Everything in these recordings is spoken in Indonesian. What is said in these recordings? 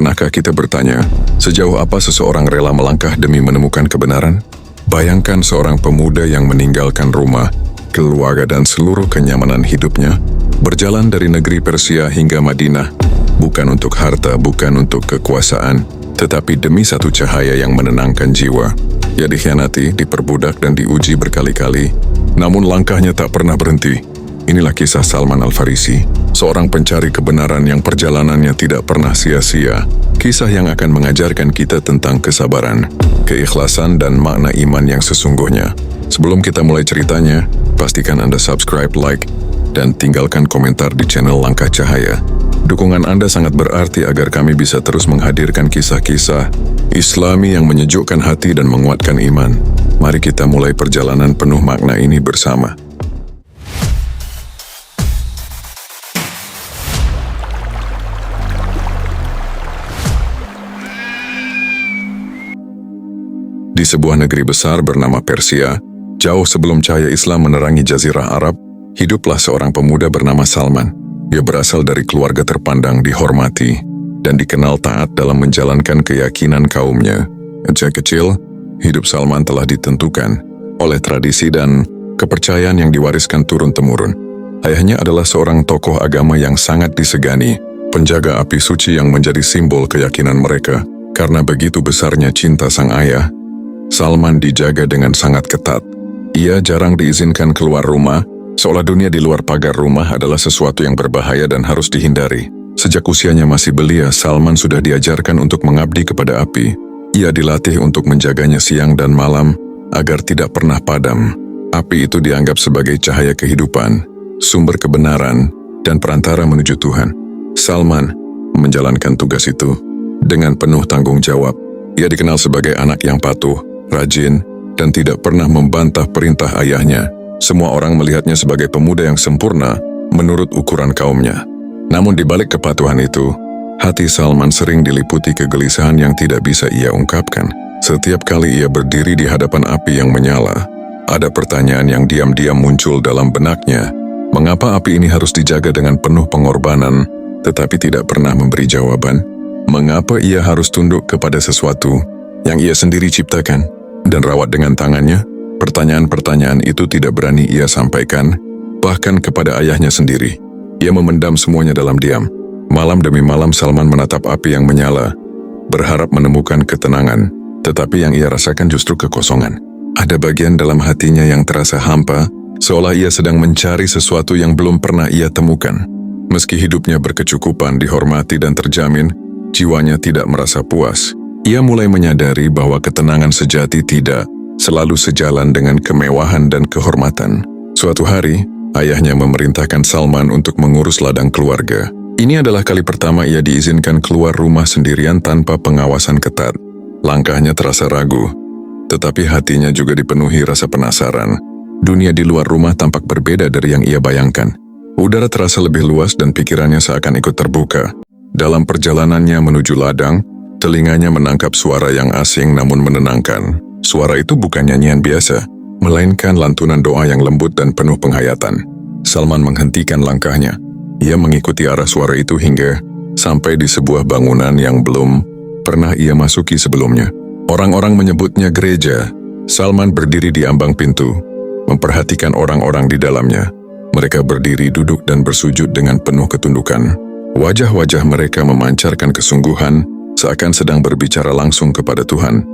Pernahkah kita bertanya, sejauh apa seseorang rela melangkah demi menemukan kebenaran? Bayangkan seorang pemuda yang meninggalkan rumah, keluarga dan seluruh kenyamanan hidupnya, berjalan dari negeri Persia hingga Madinah, bukan untuk harta, bukan untuk kekuasaan, tetapi demi satu cahaya yang menenangkan jiwa. Ia dikhianati, diperbudak dan diuji berkali-kali, namun langkahnya tak pernah berhenti. Inilah kisah Salman Al-Farisi, seorang pencari kebenaran yang perjalanannya tidak pernah sia-sia. Kisah yang akan mengajarkan kita tentang kesabaran, keikhlasan dan makna iman yang sesungguhnya. Sebelum kita mulai ceritanya, pastikan Anda subscribe, like, dan tinggalkan komentar di channel Langkah Cahaya. Dukungan Anda sangat berarti agar kami bisa terus menghadirkan kisah-kisah Islami yang menyejukkan hati dan menguatkan iman. Mari kita mulai perjalanan penuh makna ini bersama. Di sebuah negeri besar bernama Persia, jauh sebelum cahaya Islam menerangi jazirah Arab, hiduplah seorang pemuda bernama Salman. Dia berasal dari keluarga terpandang, dihormati, dan dikenal taat dalam menjalankan keyakinan kaumnya. Sejak kecil, hidup Salman telah ditentukan oleh tradisi dan kepercayaan yang diwariskan turun-temurun. Ayahnya adalah seorang tokoh agama yang sangat disegani, penjaga api suci yang menjadi simbol keyakinan mereka. Karena begitu besarnya cinta sang ayah, Salman dijaga dengan sangat ketat. Ia jarang diizinkan keluar rumah, seolah dunia di luar pagar rumah adalah sesuatu yang berbahaya dan harus dihindari. Sejak usianya masih belia, Salman sudah diajarkan untuk mengabdi kepada api. Ia dilatih untuk menjaganya siang dan malam agar tidak pernah padam. Api itu dianggap sebagai cahaya kehidupan, sumber kebenaran, dan perantara menuju Tuhan. Salman menjalankan tugas itu dengan penuh tanggung jawab. Ia dikenal sebagai anak yang patuh, rajin, dan tidak pernah membantah perintah ayahnya. Semua orang melihatnya sebagai pemuda yang sempurna menurut ukuran kaumnya. Namun di balik kepatuhan itu, hati Salman sering diliputi kegelisahan yang tidak bisa ia ungkapkan. Setiap kali ia berdiri di hadapan api yang menyala, ada pertanyaan yang diam-diam muncul dalam benaknya. Mengapa api ini harus dijaga dengan penuh pengorbanan, tetapi tidak pernah memberi jawaban? Mengapa ia harus tunduk kepada sesuatu yang ia sendiri ciptakan dan rawat dengan tangannya? Pertanyaan-pertanyaan itu tidak berani ia sampaikan, bahkan kepada ayahnya sendiri. Ia memendam semuanya dalam diam. Malam demi malam Salman menatap api yang menyala, berharap menemukan ketenangan, tetapi yang ia rasakan justru kekosongan. Ada bagian dalam hatinya yang terasa hampa, seolah ia sedang mencari sesuatu yang belum pernah ia temukan. Meski hidupnya berkecukupan, dihormati dan terjamin, jiwanya tidak merasa puas. Ia mulai menyadari bahwa ketenangan sejati tidak selalu sejalan dengan kemewahan dan kehormatan. Suatu hari, ayahnya memerintahkan Salman untuk mengurus ladang keluarga. Ini adalah kali pertama ia diizinkan keluar rumah sendirian tanpa pengawasan ketat. Langkahnya terasa ragu, tetapi hatinya juga dipenuhi rasa penasaran. Dunia di luar rumah tampak berbeda dari yang ia bayangkan. Udara terasa lebih luas dan pikirannya seakan ikut terbuka. Dalam perjalanannya menuju ladang, telinganya menangkap suara yang asing namun menenangkan. Suara itu bukan nyanyian biasa, melainkan lantunan doa yang lembut dan penuh penghayatan. Salman menghentikan langkahnya. Ia mengikuti arah suara itu hingga sampai di sebuah bangunan yang belum pernah ia masuki sebelumnya. Orang-orang menyebutnya gereja. Salman berdiri di ambang pintu, memperhatikan orang-orang di dalamnya. Mereka berdiri, duduk, dan bersujud dengan penuh ketundukan. Wajah-wajah mereka memancarkan kesungguhan, seakan sedang berbicara langsung kepada Tuhan.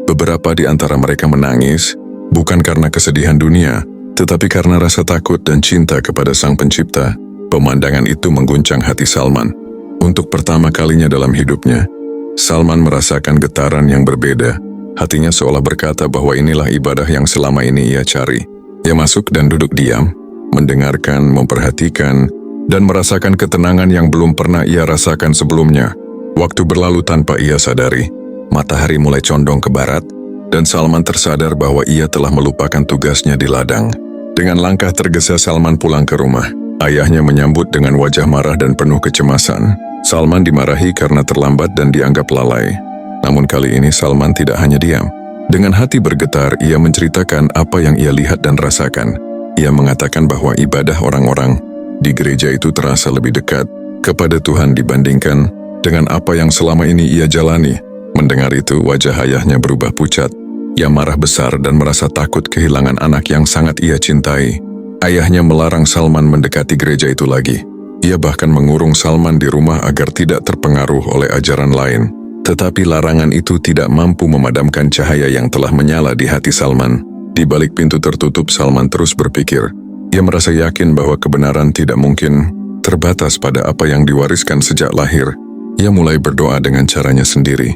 Beberapa di antara mereka menangis, bukan karena kesedihan dunia, tetapi karena rasa takut dan cinta kepada Sang Pencipta. Pemandangan itu mengguncang hati Salman. Untuk pertama kalinya dalam hidupnya, Salman merasakan getaran yang berbeda. Hatinya seolah berkata bahwa inilah ibadah yang selama ini ia cari. Ia masuk dan duduk diam, mendengarkan, memperhatikan, dan merasakan ketenangan yang belum pernah ia rasakan sebelumnya. Waktu berlalu tanpa ia sadari. Matahari mulai condong ke barat, dan Salman tersadar bahwa ia telah melupakan tugasnya di ladang. Dengan langkah tergesa Salman pulang ke rumah. Ayahnya menyambut dengan wajah marah dan penuh kecemasan. Salman dimarahi karena terlambat dan dianggap lalai. Namun kali ini Salman tidak hanya diam. Dengan hati bergetar, ia menceritakan apa yang ia lihat dan rasakan. Ia mengatakan bahwa ibadah orang-orang di gereja itu terasa lebih dekat kepada Tuhan dibandingkan dengan apa yang selama ini ia jalani. Mendengar itu, wajah ayahnya berubah pucat. Ia marah besar dan merasa takut kehilangan anak yang sangat ia cintai. Ayahnya melarang Salman mendekati gereja itu lagi. Ia bahkan mengurung Salman di rumah agar tidak terpengaruh oleh ajaran lain. Tetapi larangan itu tidak mampu memadamkan cahaya yang telah menyala di hati Salman. Di balik pintu tertutup, Salman terus berpikir. Ia merasa yakin bahwa kebenaran tidak mungkin terbatas pada apa yang diwariskan sejak lahir. Ia mulai berdoa dengan caranya sendiri,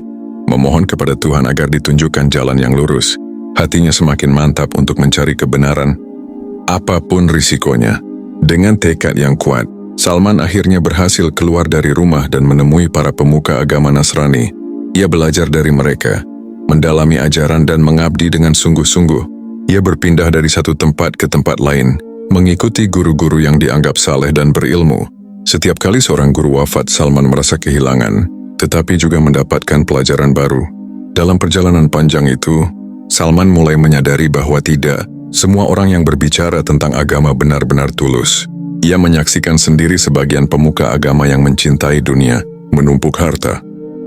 memohon kepada Tuhan agar ditunjukkan jalan yang lurus. Hatinya semakin mantap untuk mencari kebenaran, apapun risikonya. Dengan tekad yang kuat, Salman akhirnya berhasil keluar dari rumah dan menemui para pemuka agama Nasrani. Ia belajar dari mereka, mendalami ajaran dan mengabdi dengan sungguh-sungguh. Ia berpindah dari satu tempat ke tempat lain, mengikuti guru-guru yang dianggap saleh dan berilmu. Setiap kali seorang guru wafat, Salman merasa kehilangan, tetapi juga mendapatkan pelajaran baru. Dalam perjalanan panjang itu, Salman mulai menyadari bahwa tidak semua orang yang berbicara tentang agama benar-benar tulus. Ia menyaksikan sendiri sebagian pemuka agama yang mencintai dunia, menumpuk harta,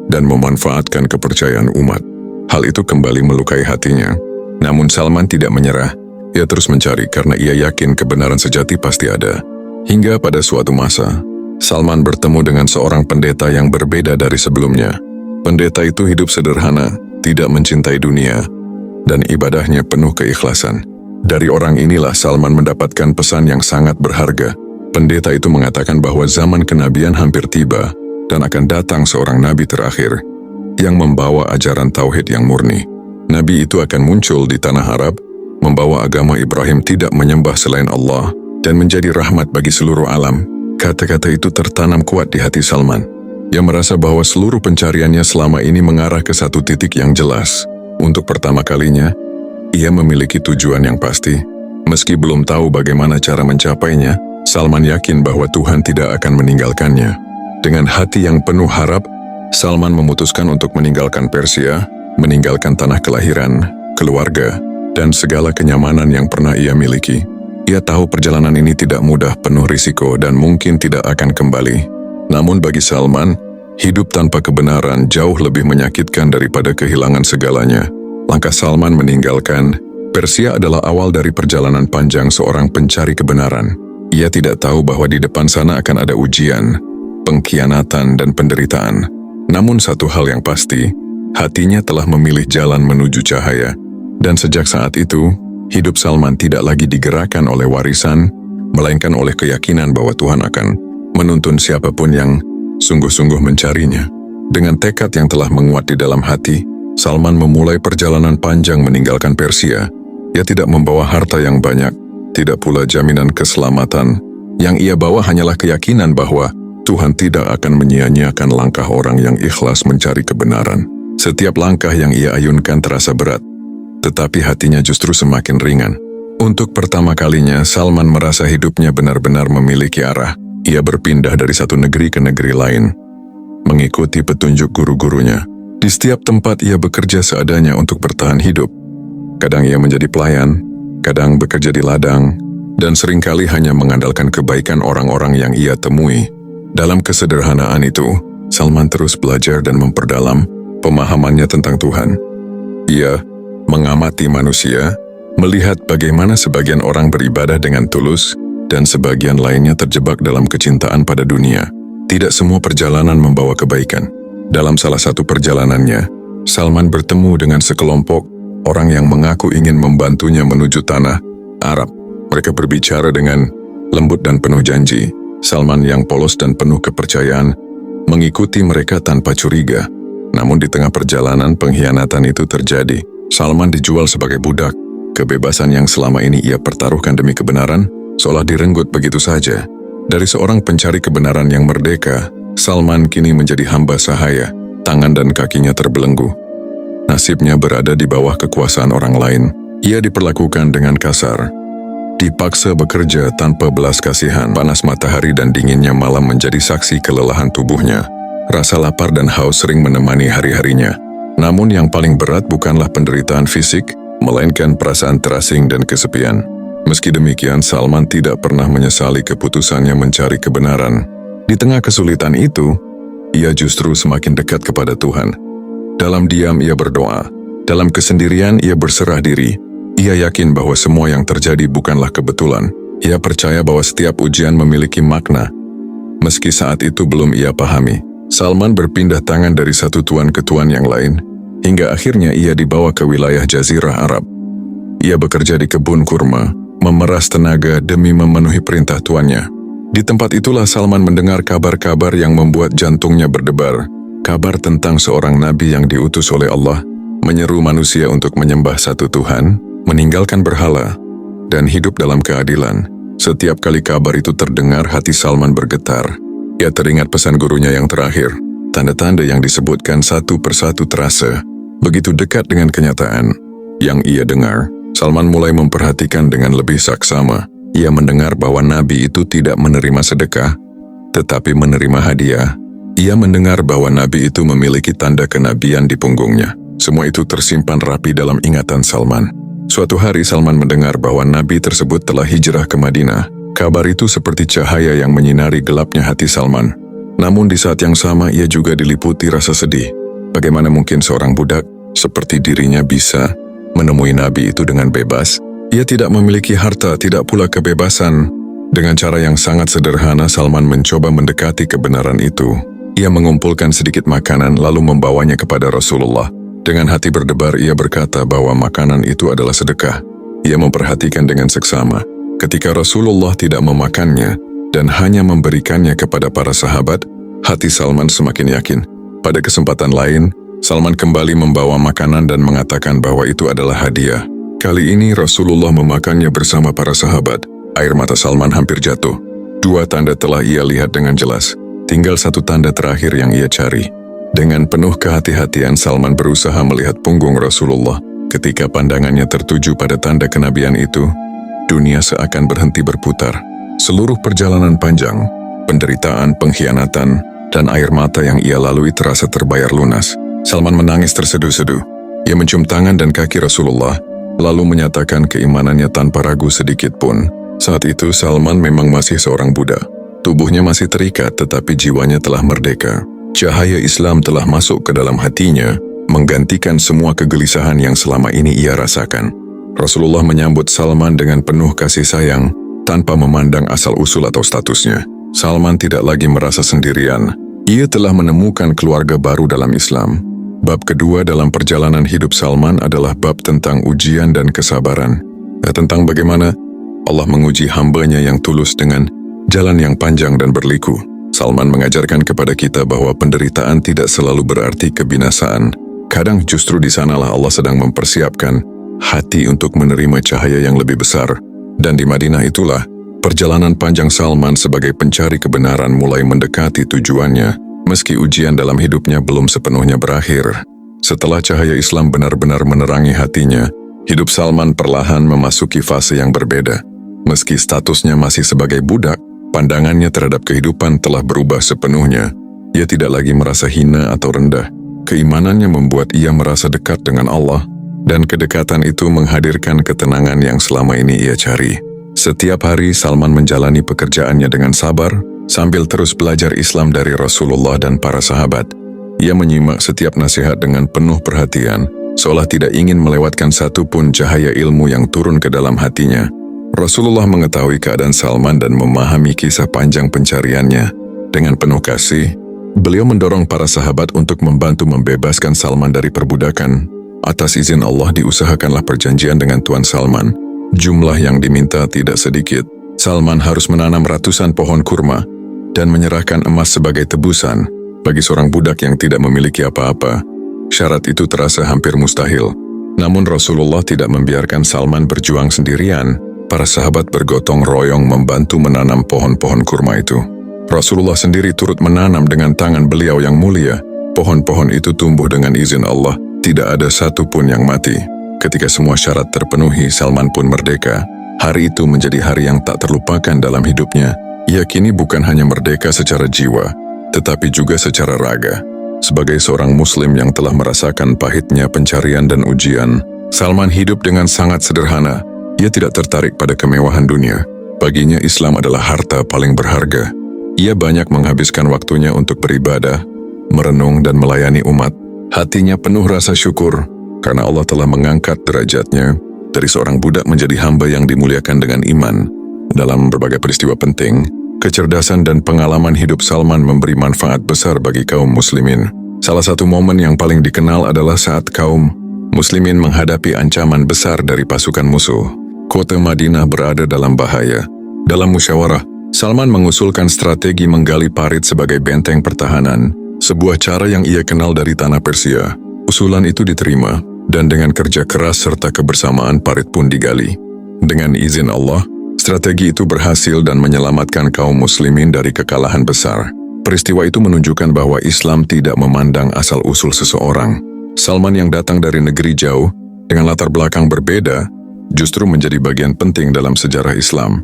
dan memanfaatkan kepercayaan umat. Hal itu kembali melukai hatinya. Namun Salman tidak menyerah. Ia terus mencari karena ia yakin kebenaran sejati pasti ada. Hingga pada suatu masa, Salman bertemu dengan seorang pendeta yang berbeda dari sebelumnya. Pendeta itu hidup sederhana, tidak mencintai dunia, dan ibadahnya penuh keikhlasan. Dari orang inilah Salman mendapatkan pesan yang sangat berharga. Pendeta itu mengatakan bahwa zaman kenabian hampir tiba dan akan datang seorang nabi terakhir yang membawa ajaran tauhid yang murni. Nabi itu akan muncul di tanah Arab, membawa agama Ibrahim tidak menyembah selain Allah dan menjadi rahmat bagi seluruh alam. Kata-kata itu tertanam kuat di hati Salman. Ia merasa bahwa seluruh pencariannya selama ini mengarah ke satu titik yang jelas. Untuk pertama kalinya, ia memiliki tujuan yang pasti. Meski belum tahu bagaimana cara mencapainya, Salman yakin bahwa Tuhan tidak akan meninggalkannya. Dengan hati yang penuh harap, Salman memutuskan untuk meninggalkan Persia, meninggalkan tanah kelahiran, keluarga, dan segala kenyamanan yang pernah ia miliki. Ia tahu perjalanan ini tidak mudah, penuh risiko, dan mungkin tidak akan kembali. Namun bagi Salman, hidup tanpa kebenaran jauh lebih menyakitkan daripada kehilangan segalanya. Langkah Salman meninggalkan Persia adalah awal dari perjalanan panjang seorang pencari kebenaran. Ia tidak tahu bahwa di depan sana akan ada ujian, pengkhianatan, dan penderitaan. Namun satu hal yang pasti, hatinya telah memilih jalan menuju cahaya. Dan sejak saat itu, hidup Salman tidak lagi digerakkan oleh warisan, melainkan oleh keyakinan bahwa Tuhan akan menuntun siapapun yang sungguh-sungguh mencarinya. Dengan tekad yang telah menguat di dalam hati, Salman memulai perjalanan panjang meninggalkan Persia. Ia tidak membawa harta yang banyak, tidak pula jaminan keselamatan. Yang ia bawa hanyalah keyakinan bahwa Tuhan tidak akan menyia-nyiakan langkah orang yang ikhlas mencari kebenaran. Setiap langkah yang ia ayunkan terasa berat, tetapi hatinya justru semakin ringan. Untuk pertama kalinya, Salman merasa hidupnya benar-benar memiliki arah. Ia berpindah dari satu negeri ke negeri lain, mengikuti petunjuk guru-gurunya. Di setiap tempat ia bekerja seadanya untuk bertahan hidup. Kadang ia menjadi pelayan, kadang bekerja di ladang, dan seringkali hanya mengandalkan kebaikan orang-orang yang ia temui. Dalam kesederhanaan itu, Salman terus belajar dan memperdalam pemahamannya tentang Tuhan. Ia mengamati manusia, melihat bagaimana sebagian orang beribadah dengan tulus dan sebagian lainnya terjebak dalam kecintaan pada dunia. Tidak semua perjalanan membawa kebaikan. Dalam salah satu perjalanannya, Salman bertemu dengan sekelompok orang yang mengaku ingin membantunya menuju tanah Arab. Mereka berbicara dengan lembut dan penuh janji. Salman yang polos dan penuh kepercayaan mengikuti mereka tanpa curiga. Namun di tengah perjalanan pengkhianatan itu terjadi. Salman dijual sebagai budak. Kebebasan yang selama ini ia pertaruhkan demi kebenaran seolah direnggut begitu saja. Dari seorang pencari kebenaran yang merdeka, Salman kini menjadi hamba sahaya. Tangan dan kakinya terbelenggu. Nasibnya berada di bawah kekuasaan orang lain. Ia diperlakukan dengan kasar, dipaksa bekerja tanpa belas kasihan. Panas matahari dan dinginnya malam menjadi saksi kelelahan tubuhnya. Rasa lapar dan haus sering menemani hari-harinya. Namun yang paling berat bukanlah penderitaan fisik, melainkan perasaan terasing dan kesepian. Meski demikian, Salman tidak pernah menyesali keputusannya mencari kebenaran. Di tengah kesulitan itu, ia justru semakin dekat kepada Tuhan. Dalam diam ia berdoa, dalam kesendirian ia berserah diri. Ia yakin bahwa semua yang terjadi bukanlah kebetulan. Ia percaya bahwa setiap ujian memiliki makna, meski saat itu belum ia pahami. Salman berpindah tangan dari satu tuan ke tuan yang lain, hingga akhirnya ia dibawa ke wilayah Jazirah Arab. Ia bekerja di kebun kurma, memeras tenaga demi memenuhi perintah tuannya. Di tempat itulah Salman mendengar kabar-kabar yang membuat jantungnya berdebar. Kabar tentang seorang nabi yang diutus oleh Allah, menyeru manusia untuk menyembah satu Tuhan, meninggalkan berhala, dan hidup dalam keadilan. Setiap kali kabar itu terdengar, hati Salman bergetar. Ia teringat pesan gurunya yang terakhir. Tanda-tanda yang disebutkan satu persatu terasa begitu dekat dengan kenyataan. Yang ia dengar, Salman mulai memperhatikan dengan lebih saksama. Ia mendengar bahwa Nabi itu tidak menerima sedekah, tetapi menerima hadiah. Ia mendengar bahwa Nabi itu memiliki tanda kenabian di punggungnya. Semua itu tersimpan rapi dalam ingatan Salman. Suatu hari Salman mendengar bahwa Nabi tersebut telah hijrah ke Madinah. Kabar itu seperti cahaya yang menyinari gelapnya hati Salman. Namun di saat yang sama ia juga diliputi rasa sedih. Bagaimana mungkin seorang budak seperti dirinya bisa menemui Nabi itu dengan bebas? Ia tidak memiliki harta, tidak pula kebebasan. Dengan cara yang sangat sederhana, Salman mencoba mendekati kebenaran itu. Ia mengumpulkan sedikit makanan lalu membawanya kepada Rasulullah. Dengan hati berdebar ia berkata bahwa makanan itu adalah sedekah. Ia memperhatikan dengan seksama. Ketika Rasulullah tidak memakannya dan hanya memberikannya kepada para sahabat, hati Salman semakin yakin. Pada kesempatan lain, Salman kembali membawa makanan dan mengatakan bahwa itu adalah hadiah. Kali ini Rasulullah memakannya bersama para sahabat. Air mata Salman hampir jatuh. 2 tanda telah ia lihat dengan jelas. Tinggal 1 tanda terakhir yang ia cari. Dengan penuh kehati-hatian Salman berusaha melihat punggung Rasulullah. Ketika pandangannya tertuju pada tanda kenabian itu, dunia seakan berhenti berputar. Seluruh perjalanan panjang, penderitaan, pengkhianatan, dan air mata yang ia lalui terasa terbayar lunas. Salman menangis terseduh-seduh. Ia mencium tangan dan kaki Rasulullah, lalu menyatakan keimanannya tanpa ragu sedikit pun. Saat itu Salman memang masih seorang budak. Tubuhnya masih terikat tetapi jiwanya telah merdeka. Cahaya Islam telah masuk ke dalam hatinya, menggantikan semua kegelisahan yang selama ini ia rasakan. Rasulullah menyambut Salman dengan penuh kasih sayang, tanpa memandang asal-usul atau statusnya. Salman tidak lagi merasa sendirian. Ia telah menemukan keluarga baru dalam Islam. Bab kedua dalam perjalanan hidup Salman adalah bab tentang ujian dan kesabaran. Tentang bagaimana Allah menguji hambanya yang tulus dengan jalan yang panjang dan berliku. Salman mengajarkan kepada kita bahwa penderitaan tidak selalu berarti kebinasaan. Kadang justru di sanalah Allah sedang mempersiapkan hati untuk menerima cahaya yang lebih besar. Dan di Madinah itulah, perjalanan panjang Salman sebagai pencari kebenaran mulai mendekati tujuannya. Meski ujian dalam hidupnya belum sepenuhnya berakhir. Setelah cahaya Islam benar-benar menerangi hatinya, hidup Salman perlahan memasuki fase yang berbeda. Meski statusnya masih sebagai budak, pandangannya terhadap kehidupan telah berubah sepenuhnya. Ia tidak lagi merasa hina atau rendah. Keimanannya membuat ia merasa dekat dengan Allah, dan kedekatan itu menghadirkan ketenangan yang selama ini ia cari. Setiap hari Salman menjalani pekerjaannya dengan sabar, sambil terus belajar Islam dari Rasulullah dan para sahabat. Ia menyimak setiap nasihat dengan penuh perhatian, seolah tidak ingin melewatkan satu pun cahaya ilmu yang turun ke dalam hatinya. Rasulullah mengetahui keadaan Salman dan memahami kisah panjang pencariannya. Dengan penuh kasih, beliau mendorong para sahabat untuk membantu membebaskan Salman dari perbudakan. Atas izin Allah diusahakanlah perjanjian dengan Tuan Salman. Jumlah yang diminta tidak sedikit. Salman harus menanam ratusan pohon kurma dan menyerahkan emas sebagai tebusan bagi seorang budak yang tidak memiliki apa-apa. Syarat itu terasa hampir mustahil. Namun Rasulullah tidak membiarkan Salman berjuang sendirian. Para sahabat bergotong royong membantu menanam pohon-pohon kurma itu. Rasulullah sendiri turut menanam dengan tangan beliau yang mulia. Pohon-pohon itu tumbuh dengan izin Allah. Tidak ada satu pun yang mati. Ketika semua syarat terpenuhi, Salman pun merdeka. Hari itu menjadi hari yang tak terlupakan dalam hidupnya. Ia kini bukan hanya merdeka secara jiwa, tetapi juga secara raga. Sebagai seorang Muslim yang telah merasakan pahitnya pencarian dan ujian, Salman hidup dengan sangat sederhana. Ia tidak tertarik pada kemewahan dunia. Baginya Islam adalah harta paling berharga. Ia banyak menghabiskan waktunya untuk beribadah, merenung dan melayani umat. Hatinya penuh rasa syukur karena Allah telah mengangkat derajatnya dari seorang budak menjadi hamba yang dimuliakan dengan iman. Dalam berbagai peristiwa penting, kecerdasan dan pengalaman hidup Salman memberi manfaat besar bagi kaum muslimin. Salah satu momen yang paling dikenal adalah saat kaum muslimin menghadapi ancaman besar dari pasukan musuh. Kota Madinah berada dalam bahaya. Dalam musyawarah, Salman mengusulkan strategi menggali parit sebagai benteng pertahanan, sebuah cara yang ia kenal dari tanah Persia. Usulan itu diterima, dan dengan kerja keras serta kebersamaan parit pun digali. Dengan izin Allah, strategi itu berhasil dan menyelamatkan kaum muslimin dari kekalahan besar. Peristiwa itu menunjukkan bahwa Islam tidak memandang asal-usul seseorang. Salman yang datang dari negeri jauh, dengan latar belakang berbeda, justru menjadi bagian penting dalam sejarah Islam.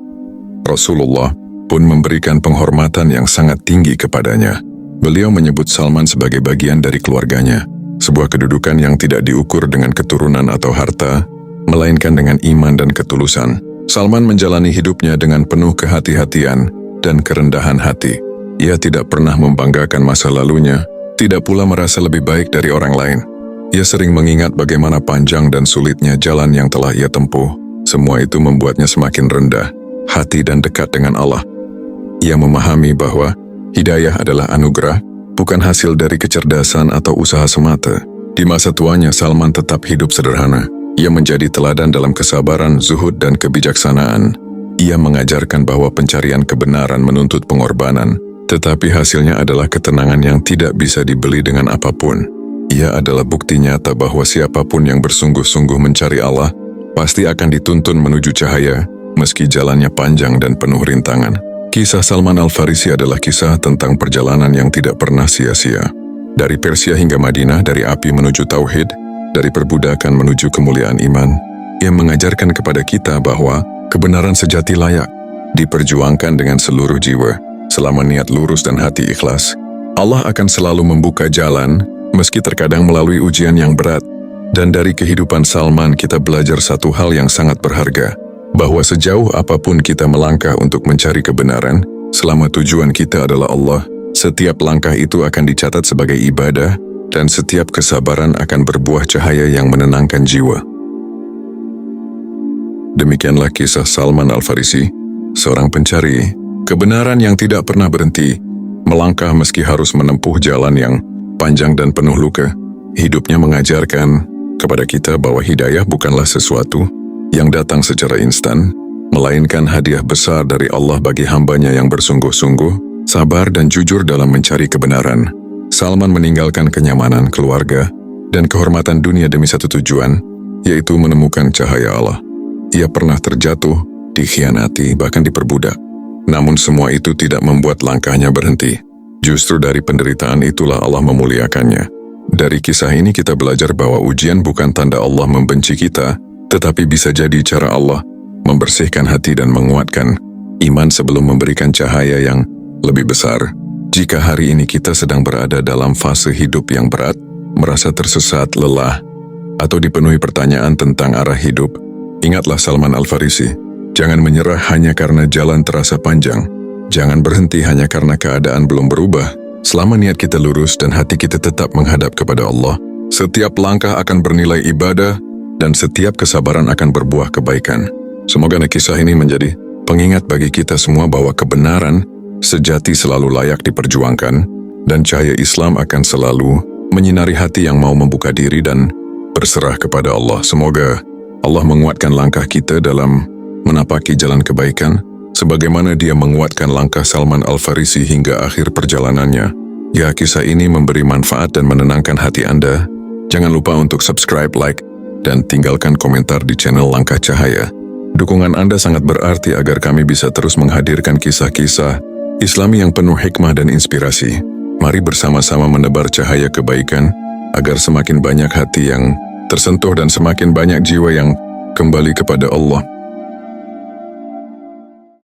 Rasulullah pun memberikan penghormatan yang sangat tinggi kepadanya. Beliau menyebut Salman sebagai bagian dari keluarganya, sebuah kedudukan yang tidak diukur dengan keturunan atau harta, melainkan dengan iman dan ketulusan. Salman menjalani hidupnya dengan penuh kehati-hatian dan kerendahan hati. Ia tidak pernah membanggakan masa lalunya, tidak pula merasa lebih baik dari orang lain. Ia sering mengingat bagaimana panjang dan sulitnya jalan yang telah ia tempuh. Semua itu membuatnya semakin rendah hati dan dekat dengan Allah. Ia memahami bahwa hidayah adalah anugerah, bukan hasil dari kecerdasan atau usaha semata. Di masa tuanya, Salman tetap hidup sederhana. Ia menjadi teladan dalam kesabaran, zuhud, dan kebijaksanaan. Ia mengajarkan bahwa pencarian kebenaran menuntut pengorbanan, tetapi hasilnya adalah ketenangan yang tidak bisa dibeli dengan apapun. Ia adalah bukti nyata bahwa siapapun yang bersungguh-sungguh mencari Allah, pasti akan dituntun menuju cahaya, meski jalannya panjang dan penuh rintangan. Kisah Salman Al-Farisi adalah kisah tentang perjalanan yang tidak pernah sia-sia. Dari Persia hingga Madinah, dari api menuju tauhid, dari perbudakan menuju kemuliaan iman, ia mengajarkan kepada kita bahwa kebenaran sejati layak diperjuangkan dengan seluruh jiwa. Selama niat lurus dan hati ikhlas, Allah akan selalu membuka jalan, meski terkadang melalui ujian yang berat. Dan dari kehidupan Salman kita belajar satu hal yang sangat berharga, bahwa sejauh apapun kita melangkah untuk mencari kebenaran, selama tujuan kita adalah Allah, setiap langkah itu akan dicatat sebagai ibadah, dan setiap kesabaran akan berbuah cahaya yang menenangkan jiwa. Demikianlah kisah Salman Al-Farisi, seorang pencari kebenaran yang tidak pernah berhenti, melangkah meski harus menempuh jalan yang panjang dan penuh luka. Hidupnya mengajarkan kepada kita bahwa hidayah bukanlah sesuatu yang datang secara instan, melainkan hadiah besar dari Allah bagi hambanya yang bersungguh-sungguh, sabar dan jujur dalam mencari kebenaran. Salman meninggalkan kenyamanan keluarga dan kehormatan dunia demi satu tujuan, yaitu menemukan cahaya Allah. Ia pernah terjatuh, dikhianati, bahkan diperbudak. Namun semua itu tidak membuat langkahnya berhenti. Justru dari penderitaan itulah Allah memuliakannya. Dari kisah ini kita belajar bahwa ujian bukan tanda Allah membenci kita, tetapi bisa jadi cara Allah membersihkan hati dan menguatkan iman sebelum memberikan cahaya yang lebih besar. Jika hari ini kita sedang berada dalam fase hidup yang berat, merasa tersesat, lelah, atau dipenuhi pertanyaan tentang arah hidup, ingatlah Salman Al-Farisi. Jangan menyerah hanya karena jalan terasa panjang. Jangan berhenti hanya karena keadaan belum berubah. Selama niat kita lurus dan hati kita tetap menghadap kepada Allah, setiap langkah akan bernilai ibadah, dan setiap kesabaran akan berbuah kebaikan. Semoga kisah ini menjadi pengingat bagi kita semua bahwa kebenaran sejati selalu layak diperjuangkan, dan cahaya Islam akan selalu menyinari hati yang mau membuka diri dan berserah kepada Allah. Semoga Allah menguatkan langkah kita dalam menapaki jalan kebaikan, sebagaimana Dia menguatkan langkah Salman Al-Farisi hingga akhir perjalanannya. Ya, kisah ini memberi manfaat dan menenangkan hati Anda. Jangan lupa untuk subscribe, like, dan tinggalkan komentar di channel Langkah Cahaya. Dukungan Anda sangat berarti agar kami bisa terus menghadirkan kisah-kisah Islami yang penuh hikmah dan inspirasi. Mari bersama-sama menebar cahaya kebaikan, agar semakin banyak hati yang tersentuh dan semakin banyak jiwa yang kembali kepada Allah.